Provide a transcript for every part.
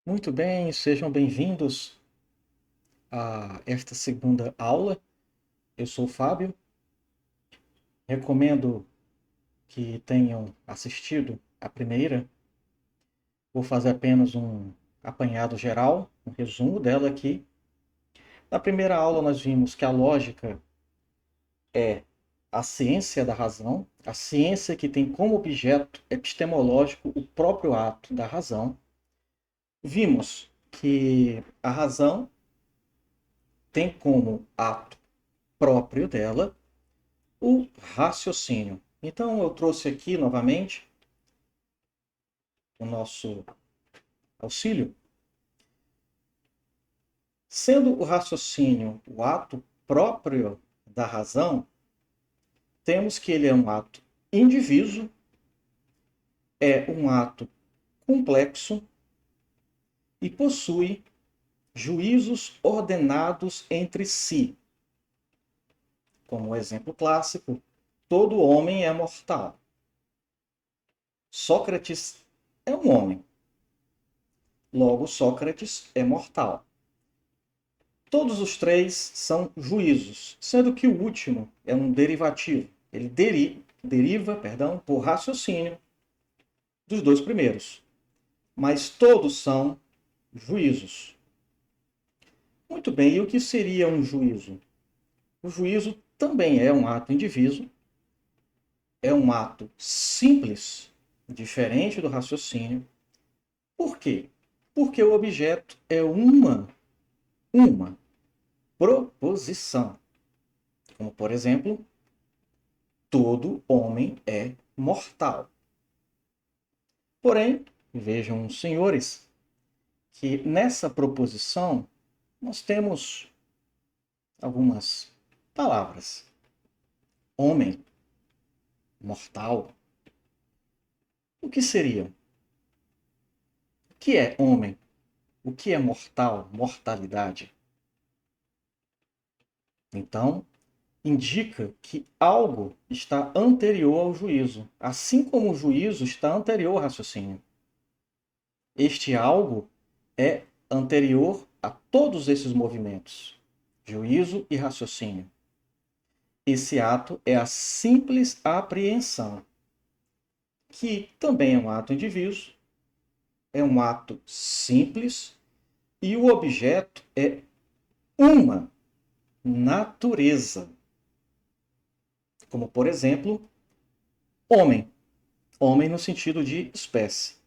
Muito bem, sejam bem-vindos a esta segunda aula. Eu sou o Fábio. Recomendo que tenham assistido a primeira. Vou fazer apenas um apanhado geral, um resumo dela aqui. Na primeira aula, nós vimos que a lógica é a ciência da razão, a ciência que tem como objeto epistemológico o próprio ato da razão. Vimos que a razão tem como ato próprio dela o raciocínio. Então, eu trouxe aqui novamente o nosso auxílio. Sendo o raciocínio o ato próprio da razão, temos que ele é um ato indiviso, é um ato complexo e possui juízos ordenados entre si. Como exemplo clássico, todo homem é mortal. Sócrates é um homem. Logo, Sócrates é mortal. Todos os três são juízos, sendo que o último é um derivativo. Ele deriva por raciocínio dos dois primeiros. Mas todos são juízos. Muito bem, e o que seria um juízo? O juízo também é um ato indiviso, é um ato simples, diferente do raciocínio. Por quê? Porque o objeto é uma proposição. Como, por exemplo, todo homem é mortal. Porém, vejam, senhores, que nessa proposição nós temos algumas palavras. Homem, mortal. O que seriam? O que é homem? O que é mortal? Mortalidade. Então, indica que algo está anterior ao juízo, assim como o juízo está anterior ao raciocínio. Este algo é anterior a todos esses movimentos, juízo e raciocínio. Esse ato é a simples apreensão, que também é um ato indiviso, é um ato simples e o objeto é uma natureza. Como, por exemplo, homem. Homem no sentido de espécie.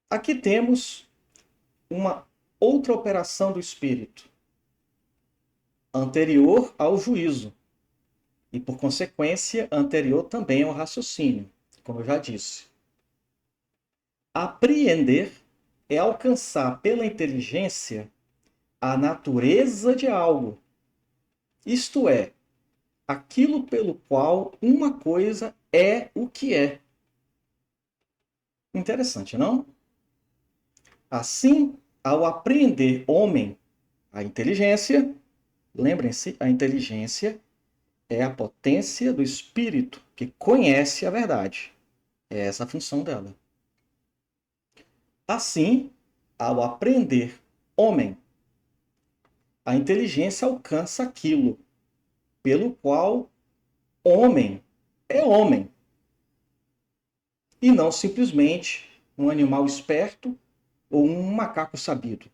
Aqui temos uma outra operação do espírito, anterior ao juízo, e por consequência anterior também ao raciocínio, como eu já disse. Apreender é alcançar pela inteligência a natureza de algo, isto é, aquilo pelo qual uma coisa é o que é. Interessante, não? Assim, ao apreender homem, a inteligência, lembrem-se, a inteligência é a potência do espírito que conhece a verdade. É essa a função dela. Assim, ao aprender homem, a inteligência alcança aquilo pelo qual homem é homem, e não simplesmente um animal esperto ou um macaco sabido.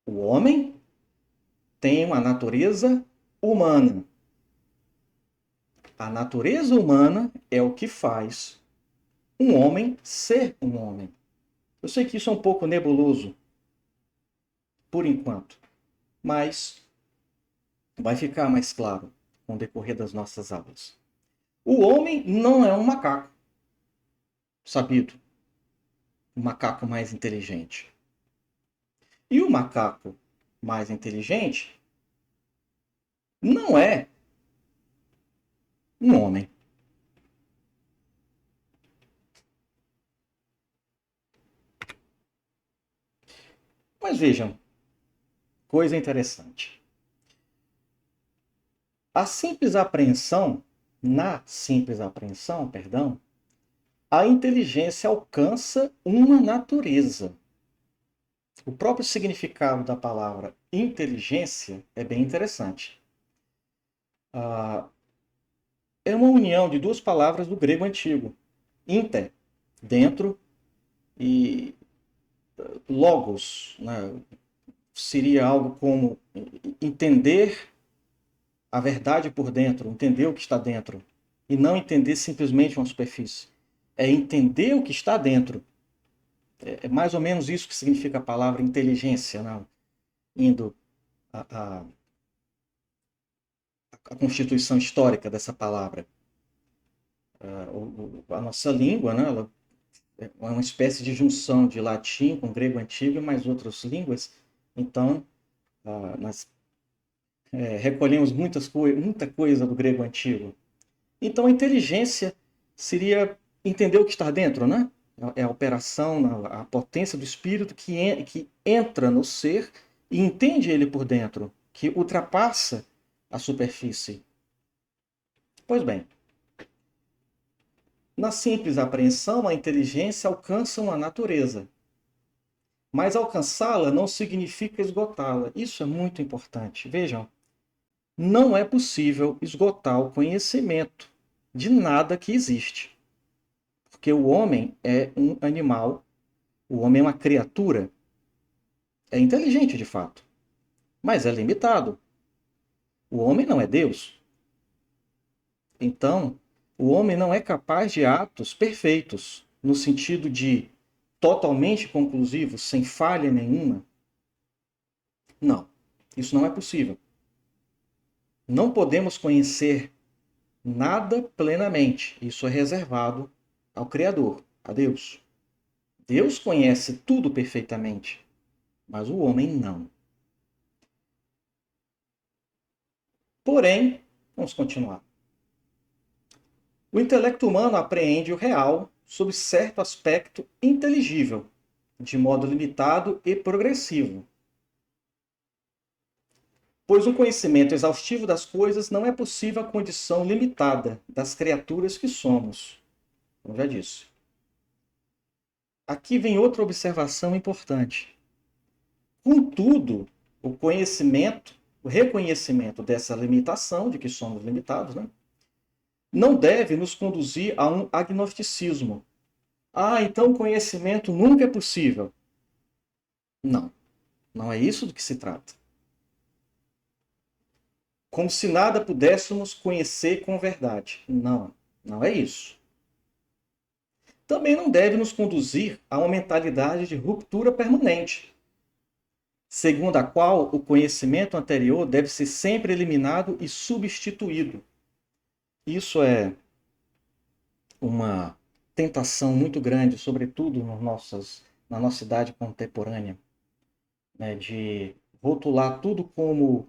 O homem tem uma natureza humana. A natureza humana é o que faz um homem ser um homem. Eu sei que isso é um pouco nebuloso, por enquanto, mas vai ficar mais claro com o decorrer das nossas aulas. O homem não é um macaco sabido, um macaco mais inteligente. E o macaco mais inteligente não é um homem. Mas vejam, coisa interessante. Na simples apreensão, perdão, a inteligência alcança uma natureza. O próprio significado da palavra inteligência é bem interessante. É uma união de duas palavras do grego antigo. Inter, dentro, e logos, né? Seria algo como entender a verdade por dentro, entender o que está dentro, e não entender simplesmente uma superfície. É entender o que está dentro. É mais ou menos isso que significa a palavra inteligência, né? Indo a constituição histórica dessa palavra. A nossa língua, né, ela é uma espécie de junção de latim com grego antigo e mais outras línguas. Então, nós recolhemos muita coisa do grego antigo. Então, a inteligência seria entender o que está dentro, né? É a operação, a potência do espírito que entra no ser e entende ele por dentro, que ultrapassa a superfície. Pois bem, na simples apreensão, a inteligência alcança uma natureza. Mas alcançá-la não significa esgotá-la. Isso é muito importante. Vejam, não é possível esgotar o conhecimento de nada que existe. Porque o homem é um animal, o homem é uma criatura, é inteligente de fato, mas é limitado. O homem não é Deus. Então, o homem não é capaz de atos perfeitos, no sentido de totalmente conclusivos, sem falha nenhuma. Não, isso não é possível. Não podemos conhecer nada plenamente. Isso é reservado ao Criador, a Deus. Deus conhece tudo perfeitamente, mas o homem não. Porém, vamos continuar. O intelecto humano apreende o real sob certo aspecto inteligível, de modo limitado e progressivo. Pois um conhecimento exaustivo das coisas não é possível à condição limitada das criaturas que somos, como já disse. Aqui vem outra observação importante. Contudo, o reconhecimento dessa limitação, de que somos limitados, né, não deve nos conduzir a um agnosticismo. Ah, então o conhecimento nunca é possível. Não, não é isso do que se trata. Como se nada pudéssemos conhecer com verdade. Não, não é isso. Também não deve nos conduzir a uma mentalidade de ruptura permanente, segundo a qual o conhecimento anterior deve ser sempre eliminado e substituído. Isso é uma tentação muito grande, sobretudo na nossa idade contemporânea, né, de rotular tudo como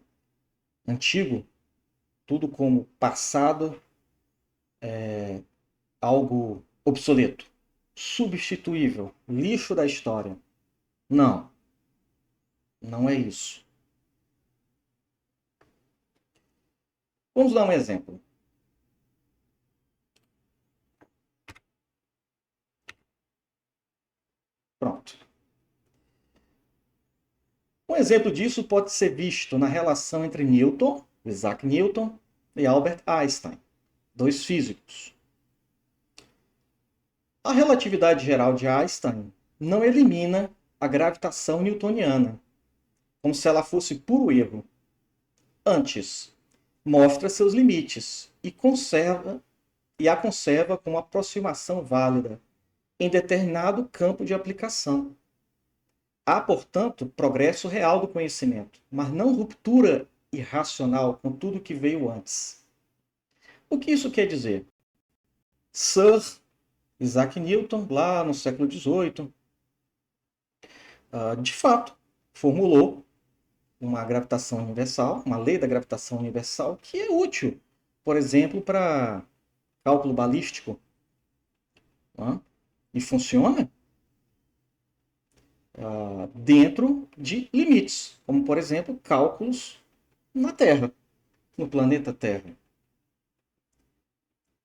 antigo, tudo como passado, algo obsoleto, substituível, lixo da história. Não, não é isso. Vamos dar um exemplo. Pronto. Um exemplo disso pode ser visto na relação entre Newton, Isaac Newton, e Albert Einstein, dois físicos. A relatividade geral de Einstein não elimina a gravitação newtoniana, como se ela fosse puro erro. Antes, mostra seus limites e a conserva como aproximação válida em determinado campo de aplicação. Há, portanto, progresso real do conhecimento, mas não ruptura irracional com tudo que veio antes. O que isso quer dizer? Sir Isaac Newton, lá no século XVIII, de fato, formulou uma gravitação universal, uma lei da gravitação universal, que é útil, por exemplo, para cálculo balístico. Né? E funciona dentro de limites, como, por exemplo, cálculos na Terra. no planeta Terra.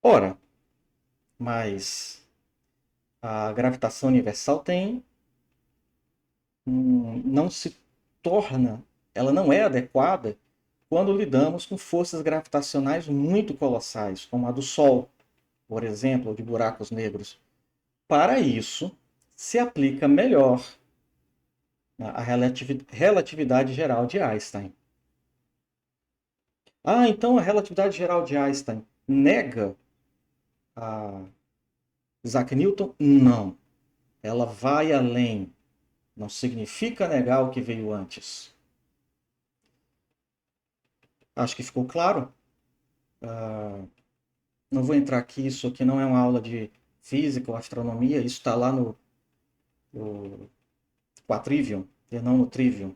Ora, mas a gravitação universal não se torna, ela não é adequada quando lidamos com forças gravitacionais muito colossais, como a do Sol, por exemplo, ou de buracos negros. Para isso, se aplica melhor a relatividade geral de Einstein. Ah, então a relatividade geral de Einstein nega a Isaac Newton? Não. Ela vai além. Não significa negar o que veio antes. Acho que ficou claro. Não vou entrar aqui, isso aqui não é uma aula de física ou astronomia, isso está lá no Quatrivium, e não no Trivium.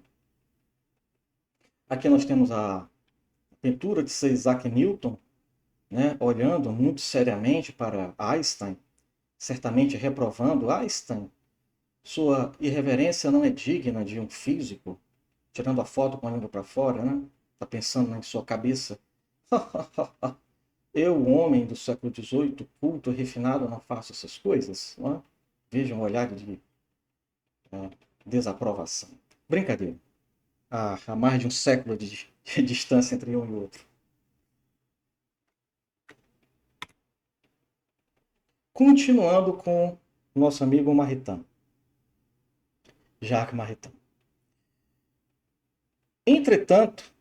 Aqui nós temos a pintura de Sir Isaac Newton, né, olhando muito seriamente para Einstein, certamente reprovando Einstein. Sua irreverência não é digna de um físico, tirando a foto com a língua para fora, né? Está pensando em sua cabeça. Eu, homem do século XVIII, culto e refinado, não faço essas coisas. Não é? Veja um olhar de desaprovação. Brincadeira. Há mais de um século de distância entre um e outro. Continuando com nosso amigo Maritain, Jacques Maritain. Entretanto,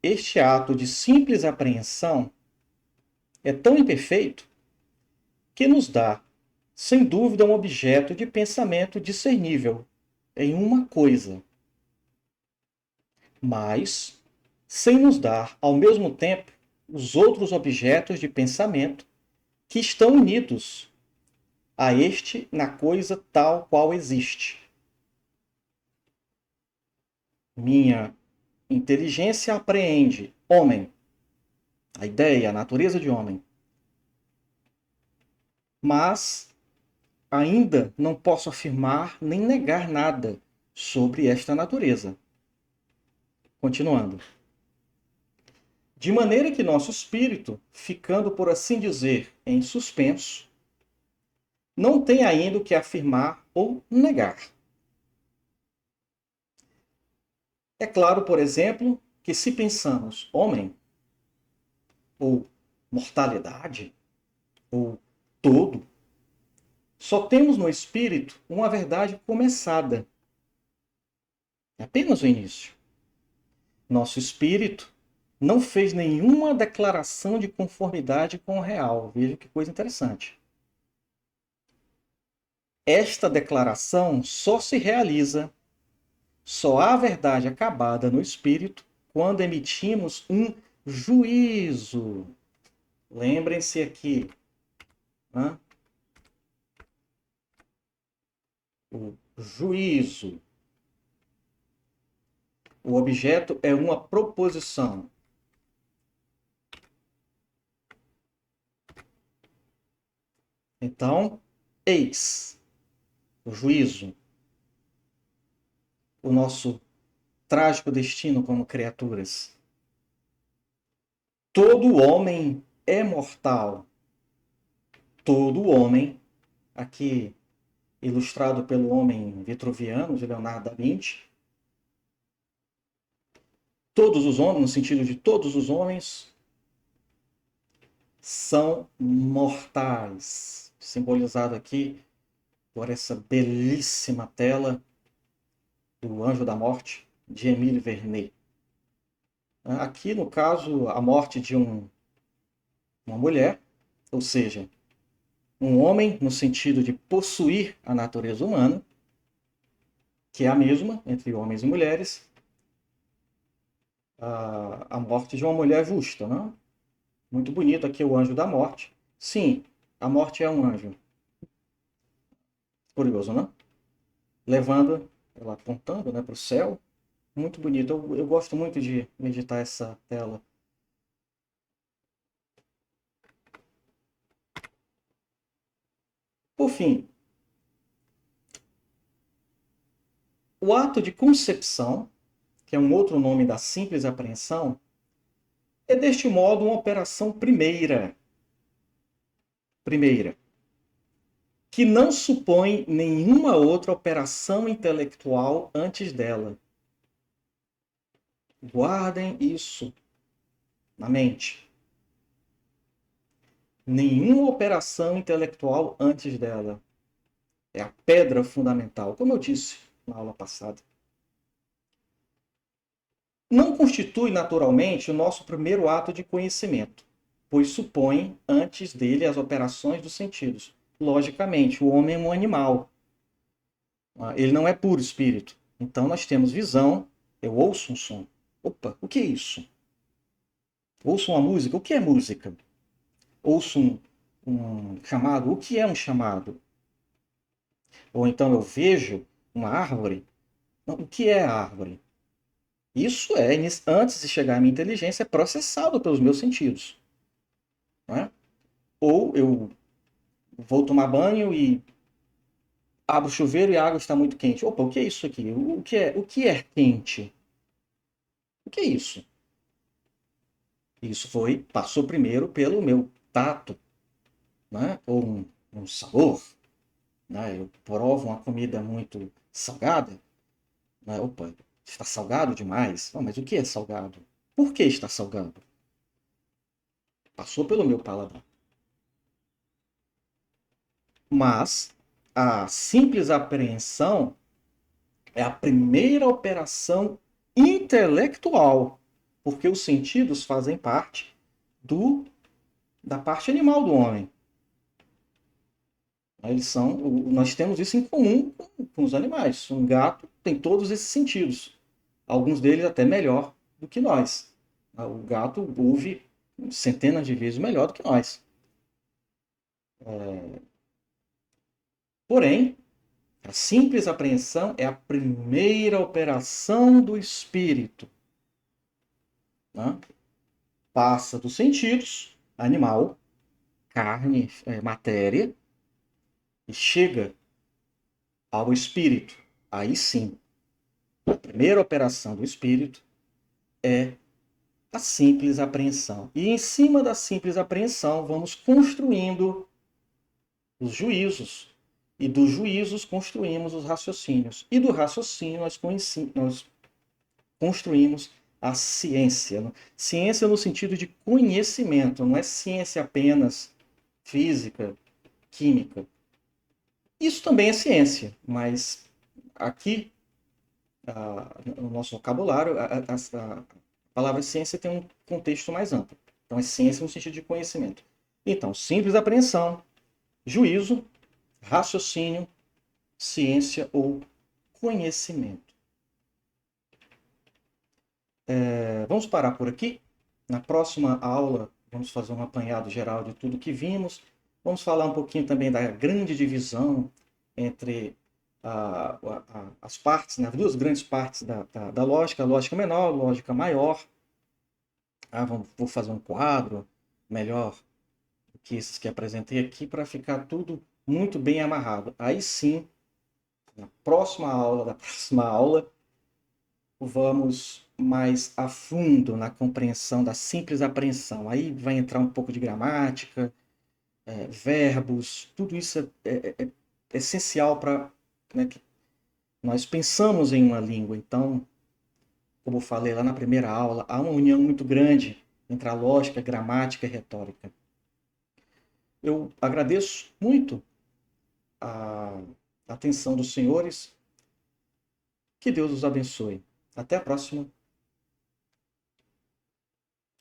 este ato de simples apreensão é tão imperfeito que nos dá, sem dúvida, um objeto de pensamento discernível em uma coisa, mas sem nos dar, ao mesmo tempo, os outros objetos de pensamento que estão unidos a este na coisa tal qual existe. Minha inteligência apreende homem, a ideia, a natureza de homem, mas ainda não posso afirmar nem negar nada sobre esta natureza. Continuando. De maneira que nosso espírito, ficando, por assim dizer, em suspenso, não tem ainda o que afirmar ou negar. É claro, por exemplo, que se pensamos homem, ou mortalidade, ou todo, só temos no espírito uma verdade começada. É apenas o início. Nosso espírito não fez nenhuma declaração de conformidade com o real. Veja que coisa interessante. Esta declaração só se realiza, só há verdade acabada no espírito quando emitimos um juízo. Lembrem-se aqui, né? O juízo. O objeto é uma proposição. Então, eis o juízo, o nosso trágico destino como criaturas. Todo homem é mortal. Todo homem, aqui ilustrado pelo homem vitruviano de Leonardo da Vinci, todos os homens, no sentido de todos os homens, são mortais. Simbolizado aqui por essa belíssima tela do Anjo da Morte, de Émile Vernet. Aqui, no caso, a morte de uma mulher, ou seja, um homem no sentido de possuir a natureza humana, que é a mesma entre homens e mulheres, a morte de uma mulher justa, né? Muito bonito aqui o anjo da morte. Sim, a morte é um anjo. Curioso, né? Levando, ela apontando, né, para o céu. Muito bonito. Eu gosto muito de meditar essa tela. Por fim, o ato de concepção, que é um outro nome da simples apreensão, É deste modo uma operação primeira, que não supõe nenhuma outra operação intelectual antes dela. Guardem isso na mente. Nenhuma operação intelectual antes dela. É a pedra fundamental, como eu disse na aula passada. Não constitui naturalmente o nosso primeiro ato de conhecimento, pois supõe antes dele as operações dos sentidos. Logicamente, o homem é um animal. Ele não é puro espírito. Então nós temos visão, eu ouço um som. Opa, o que é isso? Ouço uma música, o que é música? Ouço um chamado, o que é um chamado? Ou então eu vejo uma árvore, o que é árvore? Isso é, antes de chegar à minha inteligência, é processado pelos meus sentidos. Não é? Ou eu vou tomar banho e abro o chuveiro e a água está muito quente. Opa, o que é isso aqui? O que é quente? O que é isso? Isso passou primeiro pelo meu tato, né? Ou um sabor. Né? Eu provo uma comida muito salgada. Né? Opa, está salgado demais. Oh, mas o que é salgado? Por que está salgado? Passou pelo meu paladar. Mas a simples apreensão é a primeira operação intelectual, porque os sentidos fazem parte da parte animal do homem. Nós temos isso em comum com os animais. Um gato tem todos esses sentidos, alguns deles até melhor do que nós. O gato ouve centenas de vezes melhor do que nós. Porém, a simples apreensão é a primeira operação do espírito. Né? Passa dos sentidos, animal, carne, matéria, e chega ao espírito. Aí sim, a primeira operação do espírito é a simples apreensão. E em cima da simples apreensão, vamos construindo os juízos. E dos juízos construímos os raciocínios. E do raciocínio nós construímos a ciência. Ciência no sentido de conhecimento, não é ciência apenas física, química. Isso também é ciência, mas aqui, no nosso vocabulário, a palavra ciência tem um contexto mais amplo. Então, é ciência no sentido de conhecimento. Então, simples apreensão, juízo, raciocínio, ciência ou conhecimento. Vamos parar por aqui. Na próxima aula, vamos fazer um apanhado geral de tudo que vimos. Vamos falar um pouquinho também da grande divisão entre as partes, né, as duas grandes partes da lógica, a lógica menor, a lógica maior. Vou fazer um quadro melhor do que esses que apresentei aqui para ficar tudo muito bem amarrado. Aí sim, na próxima aula, vamos mais a fundo na compreensão da simples apreensão. Aí vai entrar um pouco de gramática, verbos, tudo isso é essencial para, né, que nós pensamos em uma língua. Então, como eu falei lá na primeira aula, há uma união muito grande entre a lógica, a gramática e a retórica. Eu agradeço muito a atenção dos senhores. Que Deus os abençoe. Até a próxima.